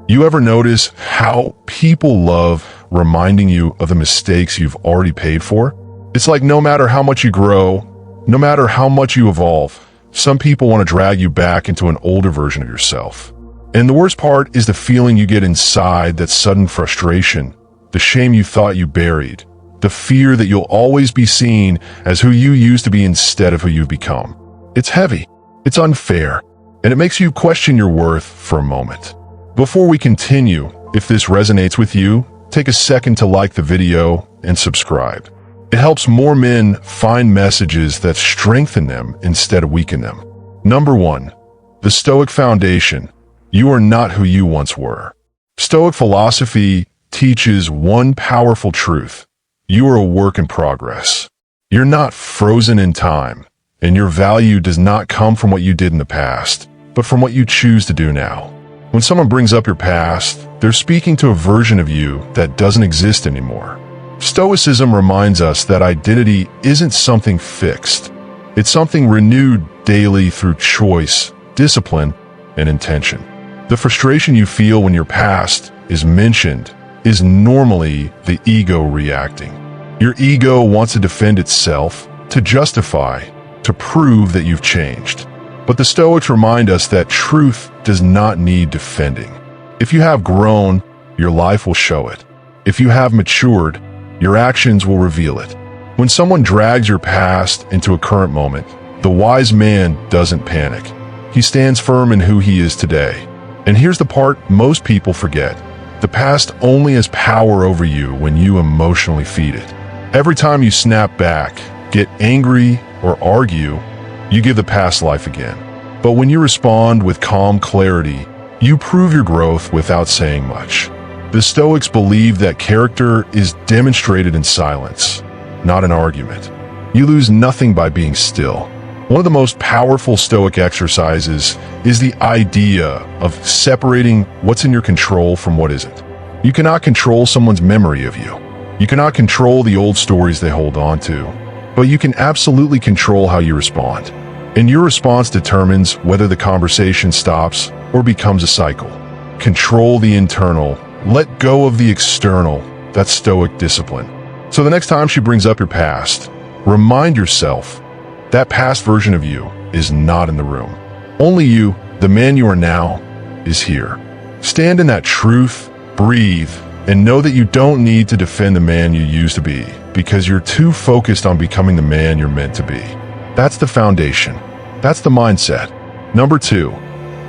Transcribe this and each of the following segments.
You ever notice how people love reminding you of the mistakes you've already paid for? It's like no matter how much you grow, no matter how much you evolve, some people want to drag you back into an older version of yourself. And the worst part is the feeling you get inside, that sudden frustration, the shame you thought you buried, the fear that you'll always be seen as who you used to be instead of who you've become. It's heavy, it's unfair, and it makes you question your worth for a moment. Before we continue, if this resonates with you, take a second to like the video and subscribe. It helps more men find messages that strengthen them instead of weaken them. Number 1. The Stoic Foundation. You are not who you once were. Stoic philosophy teaches one powerful truth. You are a work in progress. You're not frozen in time, and your value does not come from what you did in the past, but from what you choose to do now. When someone brings up your past, they're speaking to a version of you that doesn't exist anymore. Stoicism reminds us that identity isn't something fixed. It's something renewed daily through choice, discipline, and intention. The frustration you feel when your past is mentioned is normally the ego reacting. Your ego wants to defend itself, to justify, to prove that you've changed. But the Stoics remind us that truth does not need defending. If you have grown, your life will show it. If you have matured, your actions will reveal it. When someone drags your past into a current moment, the wise man doesn't panic. He stands firm in who he is today. And here's the part most people forget. The past only has power over you when you emotionally feed it. Every time you snap back, get angry, or argue, you give the past life again. But when you respond with calm clarity, you prove your growth without saying much. The Stoics believe that character is demonstrated in silence, not in argument. You lose nothing by being still. One of the most powerful Stoic exercises is the idea of separating what's in your control from what isn't. You cannot control someone's memory of you. You cannot control the old stories they hold on to, but you can absolutely control how you respond. And your response determines whether the conversation stops or becomes a cycle. Control the internal, let go of the external. That's Stoic discipline. So the next time she brings up your past, remind yourself that past version of you is not in the room. Only you, the man you are now, is here. Stand in that truth, breathe, and know that you don't need to defend the man you used to be, because you're too focused on becoming the man you're meant to be. That's the foundation. That's the mindset. Number 2,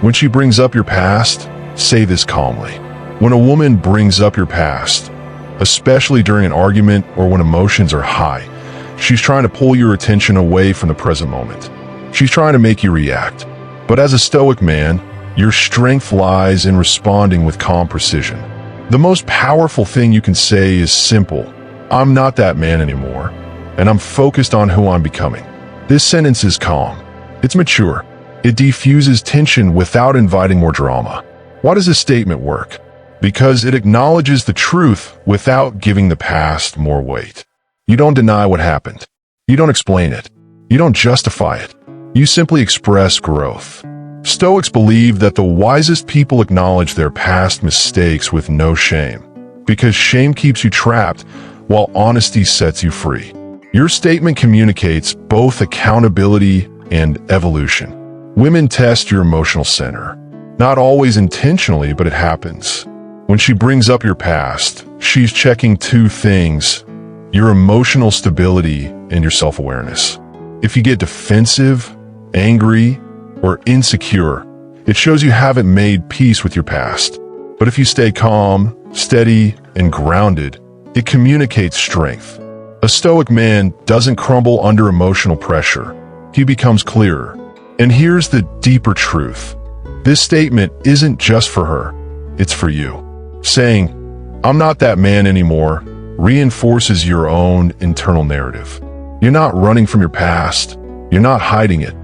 when she brings up your past, say this calmly. When a woman brings up your past, especially during an argument or when emotions are high, she's trying to pull your attention away from the present moment. She's trying to make you react. But as a Stoic man, your strength lies in responding with calm precision. The most powerful thing you can say is simple. I'm not that man anymore, and I'm focused on who I'm becoming. This sentence is calm. It's mature. It diffuses tension without inviting more drama. Why does this statement work? Because it acknowledges the truth without giving the past more weight. You don't deny what happened. You don't explain it. You don't justify it. You simply express growth. Stoics believe that the wisest people acknowledge their past mistakes with no shame, because shame keeps you trapped while honesty sets you free. Your statement communicates both accountability and evolution. Women test your emotional center. Not always intentionally, but it happens. When she brings up your past, she's checking 2 things: your emotional stability and your self-awareness. If you get defensive, angry, or insecure, it shows you haven't made peace with your past. But if you stay calm, steady, and grounded, it communicates strength. A Stoic man doesn't crumble under emotional pressure. He becomes clearer. And here's the deeper truth. This statement isn't just for her, it's for you. Saying, I'm not that man anymore, reinforces your own internal narrative. You're not running from your past. You're not hiding it.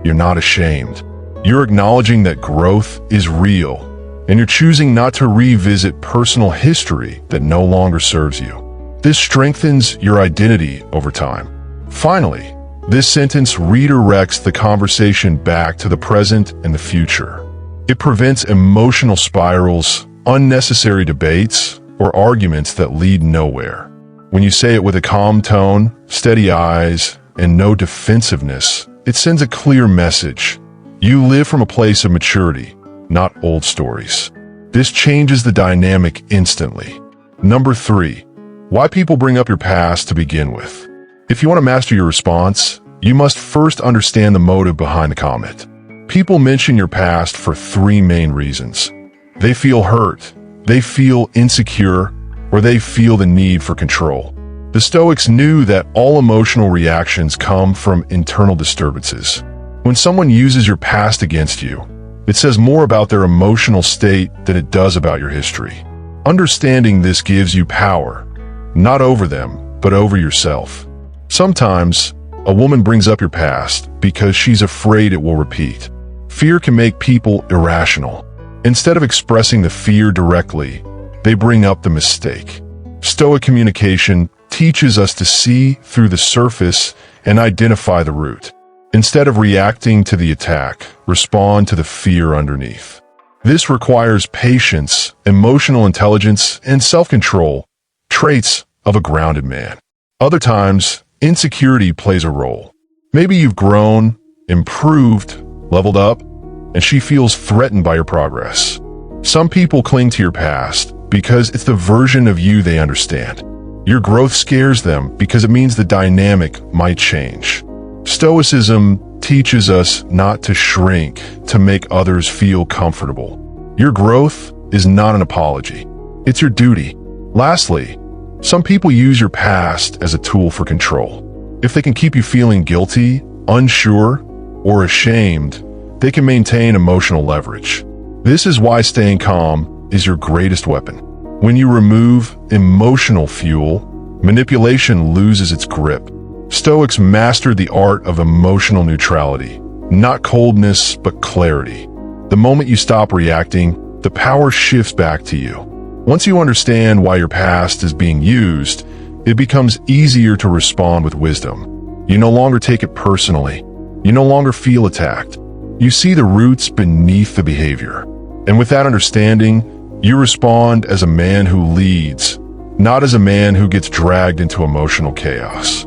You're not ashamed. You're acknowledging that growth is real, and you're choosing not to revisit personal history that no longer serves you. This strengthens your identity over time. Finally, this sentence redirects the conversation back to the present and the future. It prevents emotional spirals, unnecessary debates or arguments that lead nowhere. When you say it with a calm tone, steady eyes, and no defensiveness, it sends a clear message. You live from a place of maturity, not old stories. This changes the dynamic instantly. Number 3, why people bring up your past to begin with. If you want to master your response, you must first understand the motive behind the comment. People mention your past for 3 main reasons. They feel hurt, they feel insecure, or they feel the need for control. The Stoics knew that all emotional reactions come from internal disturbances. When someone uses your past against you, it says more about their emotional state than it does about your history. Understanding this gives you power, not over them, but over yourself. Sometimes, a woman brings up your past because she's afraid it will repeat. Fear can make people irrational. Instead of expressing the fear directly, they bring up the mistake. Stoic communication teaches us to see through the surface and identify the root. Instead of reacting to the attack, respond to the fear underneath. This requires patience, emotional intelligence, and self-control, traits of a grounded man. Other times, insecurity plays a role. Maybe you've grown, improved, leveled up, and she feels threatened by your progress. Some people cling to your past because it's the version of you they understand. Your growth scares them because it means the dynamic might change. Stoicism teaches us not to shrink to make others feel comfortable. Your growth is not an apology. It's your duty. Lastly, some people use your past as a tool for control. If they can keep you feeling guilty, unsure, or ashamed, they can maintain emotional leverage. This is why staying calm is your greatest weapon. When you remove emotional fuel, manipulation loses its grip. Stoics mastered the art of emotional neutrality, not coldness, but clarity. The moment you stop reacting, the power shifts back to you. Once you understand why your past is being used, it becomes easier to respond with wisdom. You no longer take it personally. You no longer feel attacked. You see the roots beneath the behavior. And with that understanding, you respond as a man who leads, not as a man who gets dragged into emotional chaos.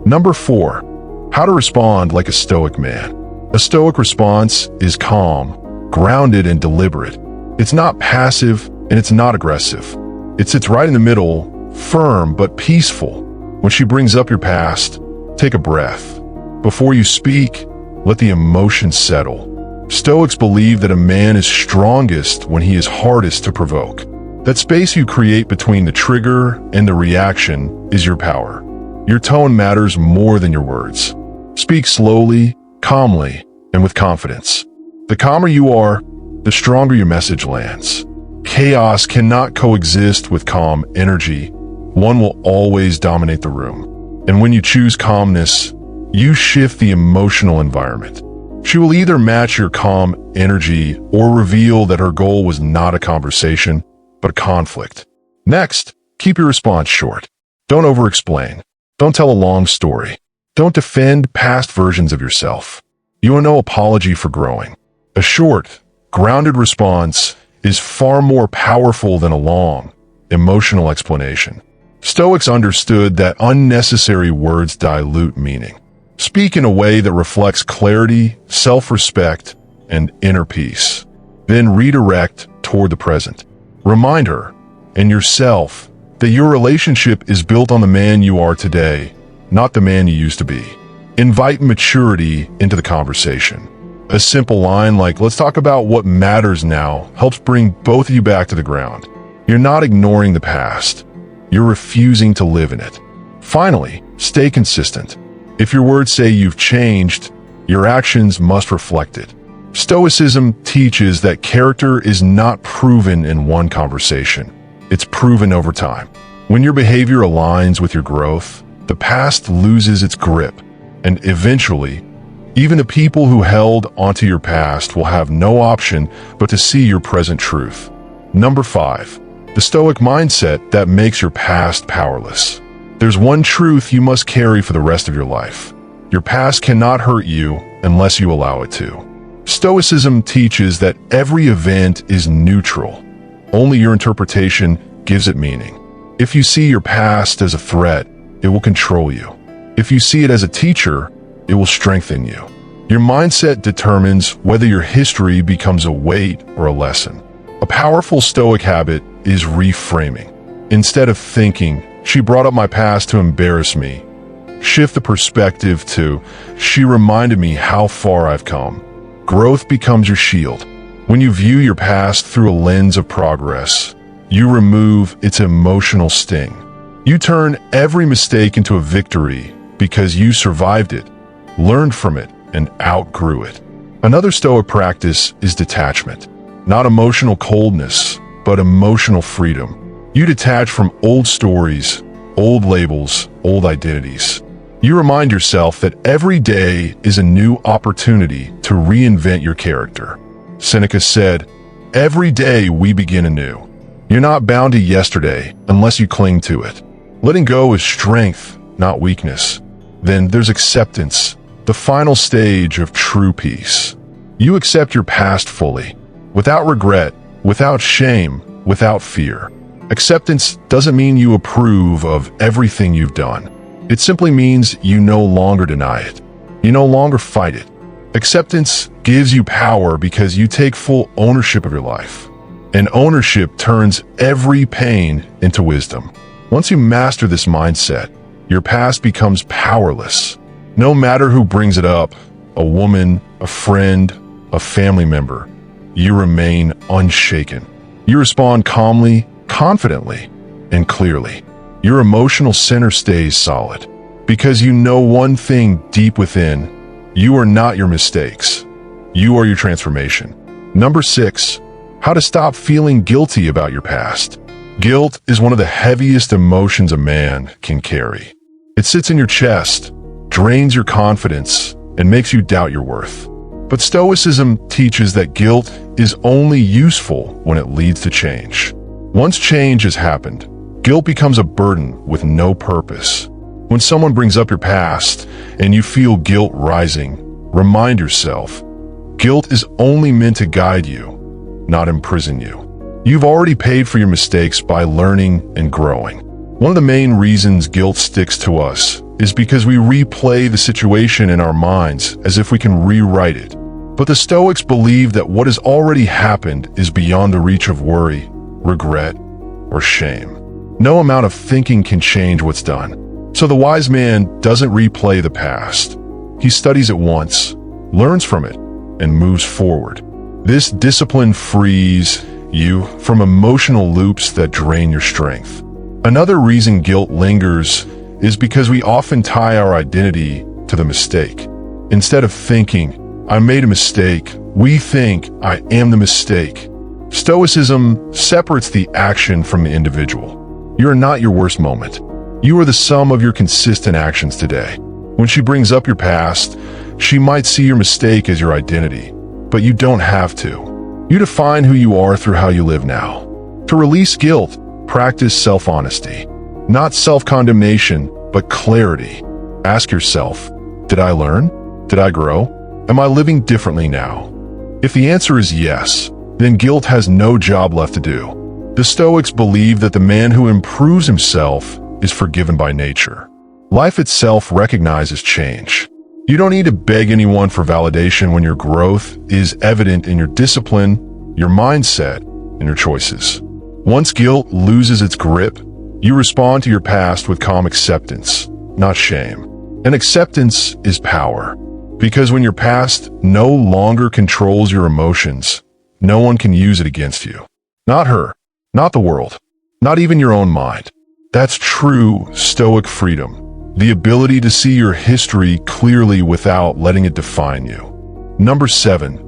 Number 4, how to respond like a Stoic man. A Stoic response is calm, grounded, and deliberate. It's not passive and it's not aggressive. It sits right in the middle, firm but peaceful. When she brings up your past, take a breath. Before you speak, let the emotion settle. Stoics believe that a man is strongest when he is hardest to provoke. That space you create between the trigger and the reaction is your power. Your tone matters more than your words. Speak slowly, calmly, and with confidence. The calmer you are, the stronger your message lands. Chaos cannot coexist with calm energy. One will always dominate the room. And when you choose calmness, you shift the emotional environment. She will either match your calm energy or reveal that her goal was not a conversation, but a conflict. Next, keep your response short. Don't over-explain. Don't tell a long story. Don't defend past versions of yourself. You owe no apology for growing. A short, grounded response is far more powerful than a long, emotional explanation. Stoics understood that unnecessary words dilute meaning. Speak in a way that reflects clarity, self-respect, and inner peace. Then redirect toward the present. Remind her and yourself that your relationship is built on the man you are today, not the man you used to be. Invite maturity into the conversation. A simple line like, "Let's talk about what matters now," helps bring both of you back to the ground. You're not ignoring the past. You're refusing to live in it. Finally, stay consistent. If your words say you've changed, your actions must reflect it. Stoicism teaches that character is not proven in one conversation. It's proven over time. When your behavior aligns with your growth, the past loses its grip, and eventually, even the people who held onto your past will have no option but to see your present truth. Number 5, the Stoic mindset that makes your past powerless. There's one truth you must carry for the rest of your life. Your past cannot hurt you unless you allow it to. Stoicism teaches that every event is neutral. Only your interpretation gives it meaning. If you see your past as a threat, it will control you. If you see it as a teacher, it will strengthen you. Your mindset determines whether your history becomes a weight or a lesson. A powerful Stoic habit is reframing. Instead of thinking, "She brought up my past to embarrass me," shift the perspective to, "She reminded me how far I've come." Growth becomes your shield. When you view your past through a lens of progress, you remove its emotional sting. You turn every mistake into a victory because you survived it, learned from it, and outgrew it. Another Stoic practice is detachment. Not emotional coldness, but emotional freedom. You detach from old stories, old labels, old identities. You remind yourself that every day is a new opportunity to reinvent your character. Seneca said, "Every day we begin anew." You're not bound to yesterday unless you cling to it. Letting go is strength, not weakness. Then there's acceptance, the final stage of true peace. You accept your past fully, without regret, without shame, without fear. Acceptance doesn't mean you approve of everything you've done. It simply means you no longer deny it. You no longer fight it. Acceptance gives you power because you take full ownership of your life. And ownership turns every pain into wisdom. Once you master this mindset, your past becomes powerless. No matter who brings it up, a woman, a friend, a family member, you remain unshaken. You respond calmly, confidently, and clearly. Your emotional center stays solid. Because you know one thing deep within, you are not your mistakes. You are your transformation. Number 6, how to stop feeling guilty about your past. Guilt is one of the heaviest emotions a man can carry. It sits in your chest, drains your confidence, and makes you doubt your worth. But Stoicism teaches that guilt is only useful when it leads to change. Once change has happened, guilt becomes a burden with no purpose. When someone brings up your past and you feel guilt rising, remind yourself, guilt is only meant to guide you, not imprison you. You've already paid for your mistakes by learning and growing. One of the main reasons guilt sticks to us is because we replay the situation in our minds as if we can rewrite it. But the Stoics believe that what has already happened is beyond the reach of worry, regret, or shame. No amount of thinking can change what's done. So the wise man doesn't replay the past. He studies it once, learns from it, and moves forward. This discipline frees you from emotional loops that drain your strength. Another reason guilt lingers is because we often tie our identity to the mistake. Instead of thinking, "I made a mistake," we think, "I am the mistake." Stoicism separates the action from the individual. You are not your worst moment. You are the sum of your consistent actions today. When she brings up your past, she might see your mistake as your identity, but you don't have to. You define who you are through how you live now. To release guilt, practice self-honesty. Not self-condemnation, but clarity. Ask yourself, did I learn? Did I grow? Am I living differently now? If the answer is yes, then guilt has no job left to do. The Stoics believe that the man who improves himself is forgiven by nature. Life itself recognizes change. You don't need to beg anyone for validation when your growth is evident in your discipline, your mindset, and your choices. Once guilt loses its grip, you respond to your past with calm acceptance, not shame. And acceptance is power. Because when your past no longer controls your emotions, no one can use it against you. Not her, not the world, not even your own mind. That's true Stoic freedom. The ability to see your history clearly without letting it define you. Number 7,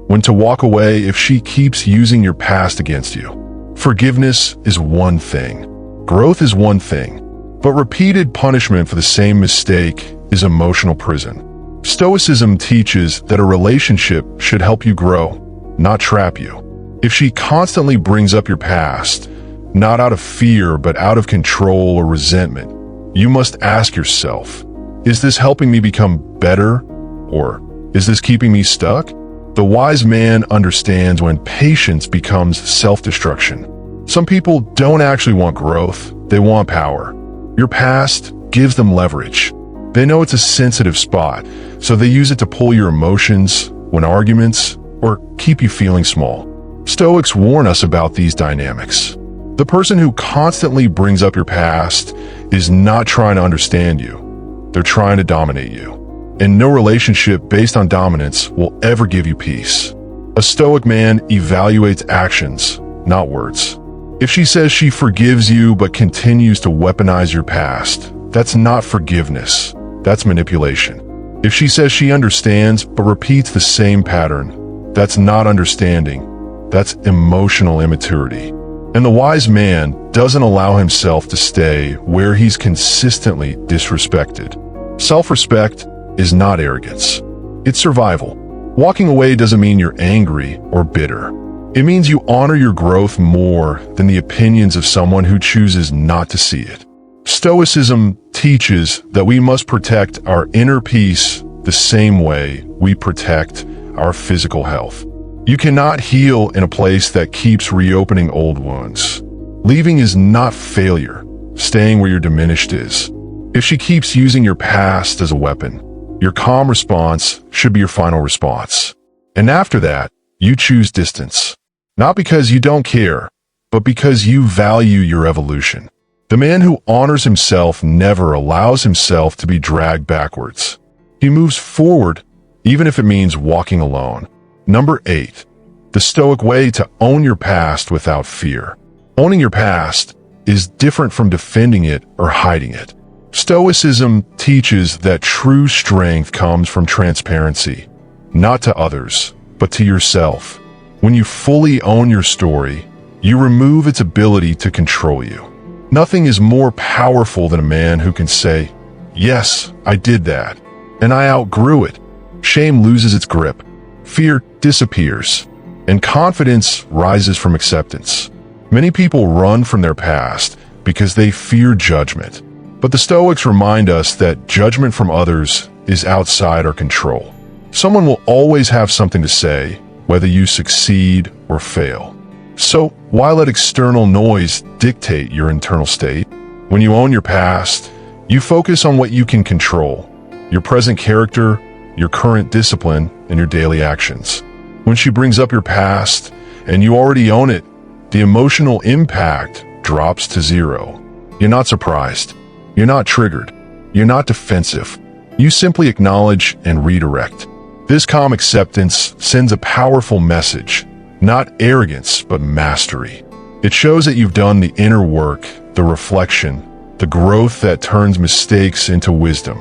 when to walk away if she keeps using your past against you. Forgiveness is one thing. Growth is one thing. But repeated punishment for the same mistake is emotional prison. Stoicism teaches that a relationship should help you grow, not trap you. If she constantly brings up your past, not out of fear but out of control or resentment, you must ask yourself, is this helping me become better, or is this keeping me stuck? The wise man understands when patience becomes self-destruction. Some people don't actually want growth, they want power. Your past gives them leverage. They know it's a sensitive spot, so they use it to pull your emotions, win arguments, or keep you feeling small. Stoics warn us about these dynamics. The person who constantly brings up your past is not trying to understand you. They're trying to dominate you. And no relationship based on dominance will ever give you peace. A Stoic man evaluates actions, not words. If she says she forgives you but continues to weaponize your past, that's not forgiveness. That's manipulation. If she says she understands but repeats the same pattern, that's not understanding. That's emotional immaturity. And the wise man doesn't allow himself to stay where he's consistently disrespected. Self-respect is not arrogance. It's survival. Walking away doesn't mean you're angry or bitter. It means you honor your growth more than the opinions of someone who chooses not to see it. Stoicism teaches that we must protect our inner peace the same way we protect our physical health. You cannot heal in a place that keeps reopening old wounds. Leaving is not failure. Staying where you're diminished is. If she keeps using your past as a weapon, your calm response should be your final response. And after that, you choose distance. Not because you don't care, but because you value your evolution. The man who honors himself never allows himself to be dragged backwards. He moves forward, even if it means walking alone. Number 8. The Stoic way to own your past without fear. Owning your past is different from defending it or hiding it. Stoicism teaches that true strength comes from transparency, not to others, but to yourself. When you fully own your story, you remove its ability to control you. Nothing is more powerful than a man who can say, "Yes, I did that, and I outgrew it." Shame loses its grip, fear disappears, and confidence rises from acceptance. Many people run from their past because they fear judgment. But the Stoics remind us that judgment from others is outside our control. Someone will always have something to say, whether you succeed or fail. So why let external noise dictate your internal state? When you own your past, you focus on what you can control: your present character, your current discipline, and your daily actions. When she brings up your past, and you already own it, the emotional impact drops to zero. You're not surprised. You're not triggered. You're not defensive. You simply acknowledge and redirect. This calm acceptance sends a powerful message, not arrogance, but mastery. It shows that you've done the inner work, the reflection, the growth that turns mistakes into wisdom.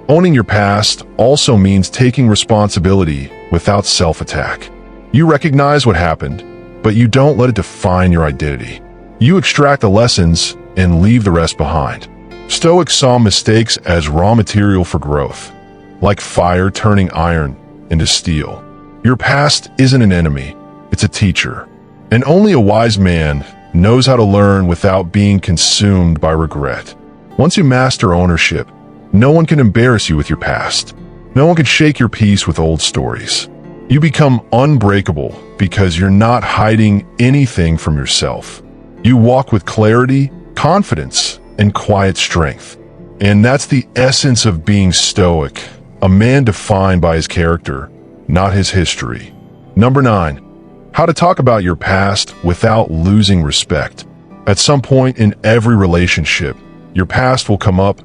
Owning your past also means taking responsibility without self-attack. You recognize what happened, but you don't let it define your identity. You extract the lessons and leave the rest behind. Stoics saw mistakes as raw material for growth, like fire turning iron into steel. Your past isn't an enemy, it's a teacher. And only a wise man knows how to learn without being consumed by regret. Once you master ownership, no one can embarrass you with your past. No one can shake your peace with old stories. You become unbreakable because you're not hiding anything from yourself. You walk with clarity, confidence, and quiet strength. And that's the essence of being Stoic, a man defined by his character, not his history. Number 9, how to talk about your past without losing respect. At some point in every relationship, your past will come up,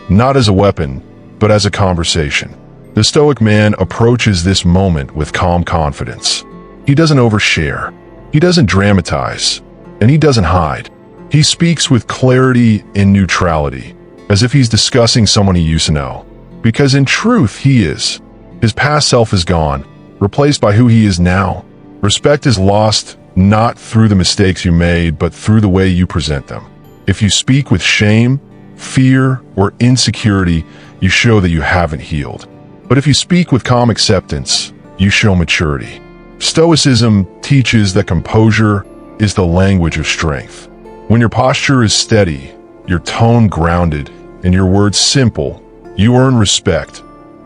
not as a weapon, but as a conversation. The Stoic man approaches this moment with calm confidence. He doesn't overshare, he doesn't dramatize, and he doesn't hide. He speaks with clarity and neutrality, as if he's discussing someone he used to know. Because in truth, he is. His past self is gone, replaced by who he is now. Respect is lost not through the mistakes you made, but through the way you present them. If you speak with shame, fear, or insecurity, you show that you haven't healed. But if you speak with calm acceptance, you show maturity. Stoicism teaches that composure is the language of strength. When your posture is steady, your tone grounded, and your words simple, you earn respect,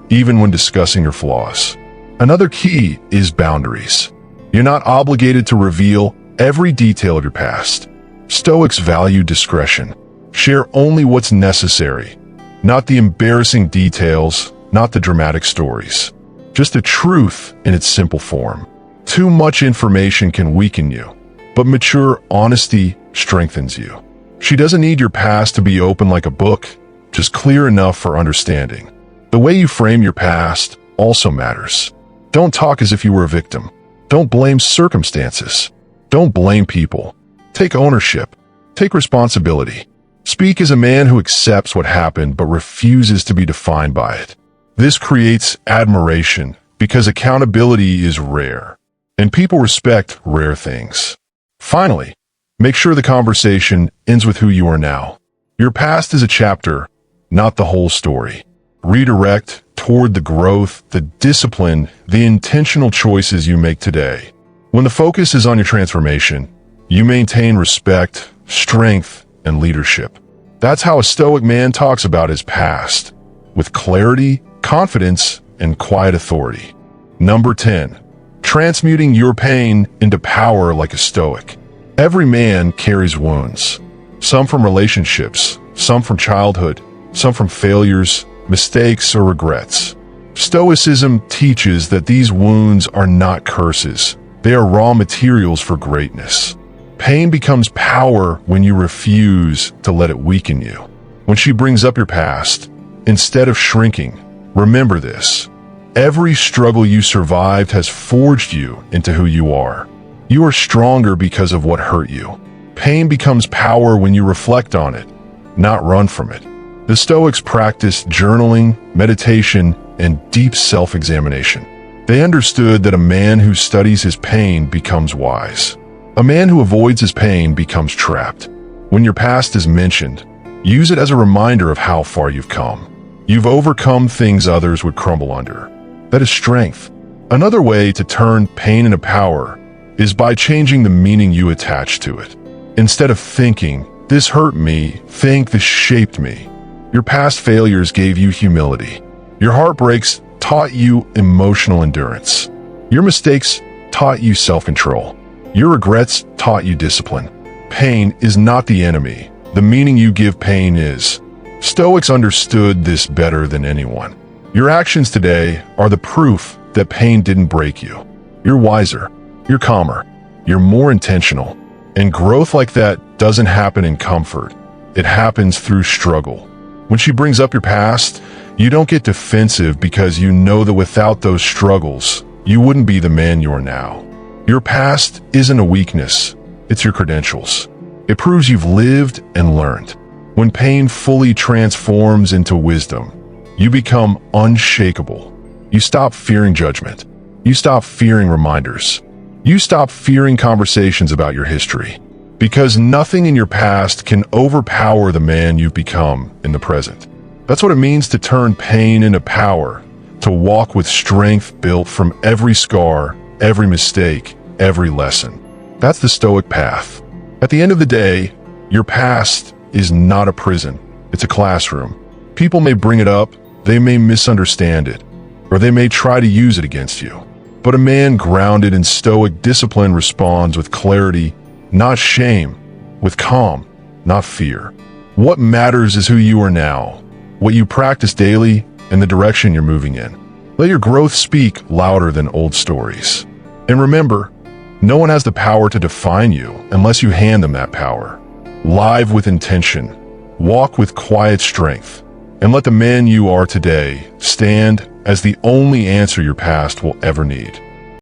even when discussing your flaws. Another key is boundaries. You're not obligated to reveal every detail of your past. Stoics value discretion. Share only what's necessary, not the embarrassing details, not the dramatic stories. Just the truth in its simple form. Too much information can weaken you, but mature honesty strengthens you. She doesn't need your past to be open like a book, just clear enough for understanding. The way you frame your past also matters. Don't talk as if you were a victim. Don't blame circumstances. Don't blame people. Take ownership. Take responsibility. Speak as a man who accepts what happened but refuses to be defined by it. This creates admiration because accountability is rare, and people respect rare things. Finally, make sure the conversation ends with who you are now. Your past is a chapter, not the whole story. Redirect toward the growth, the discipline, the intentional choices you make today. When the focus is on your transformation, you maintain respect, strength, and leadership. That's how a Stoic man talks about his past, with clarity, confidence, and quiet authority. Number 10. Transmuting your pain into power like a Stoic. Every man carries wounds. Some from relationships, some from childhood, some from failures, mistakes, or regrets. Stoicism teaches that these wounds are not curses. They are raw materials for greatness. Pain becomes power when you refuse to let it weaken you. When she brings up your past, instead of shrinking, remember this. Every struggle you survived has forged you into who you are. You are stronger because of what hurt you. Pain becomes power when you reflect on it, not run from it. The Stoics practiced journaling, meditation, and deep self-examination. They understood that a man who studies his pain becomes wise. A man who avoids his pain becomes trapped. When your past is mentioned, use it as a reminder of how far you've come. You've overcome things others would crumble under. That is strength. Another way to turn pain into power is by changing the meaning you attach to it. Instead of thinking, "This hurt me," think, "This shaped me." Your past failures gave you humility. Your heartbreaks taught you emotional endurance. Your mistakes taught you self-control. Your regrets taught you discipline. Pain is not the enemy. The meaning you give pain is. Stoics understood this better than anyone. Your actions today are the proof that pain didn't break you. You're wiser. You're calmer. You're more intentional. And growth like that doesn't happen in comfort. It happens through struggle. When she brings up your past, you don't get defensive because you know that without those struggles, you wouldn't be the man you are now. Your past isn't a weakness, it's your credentials. It proves you've lived and learned. When pain fully transforms into wisdom, you become unshakable. You stop fearing judgment. You stop fearing reminders. You stop fearing conversations about your history. Because nothing in your past can overpower the man you've become in the present. That's what it means to turn pain into power, to walk with strength built from every scar, every mistake, every lesson. That's the Stoic path. At the end of the day, your past is not a prison. It's a classroom. People may bring it up, they may misunderstand it, or they may try to use it against you. But a man grounded in Stoic discipline responds with clarity, not shame, with calm, not fear. What matters is who you are now, what you practice daily, and the direction you're moving in. Let your growth speak louder than old stories. And remember, no one has the power to define you unless you hand them that power. Live with intention, walk with quiet strength, and let the man you are today stand as the only answer your past will ever need.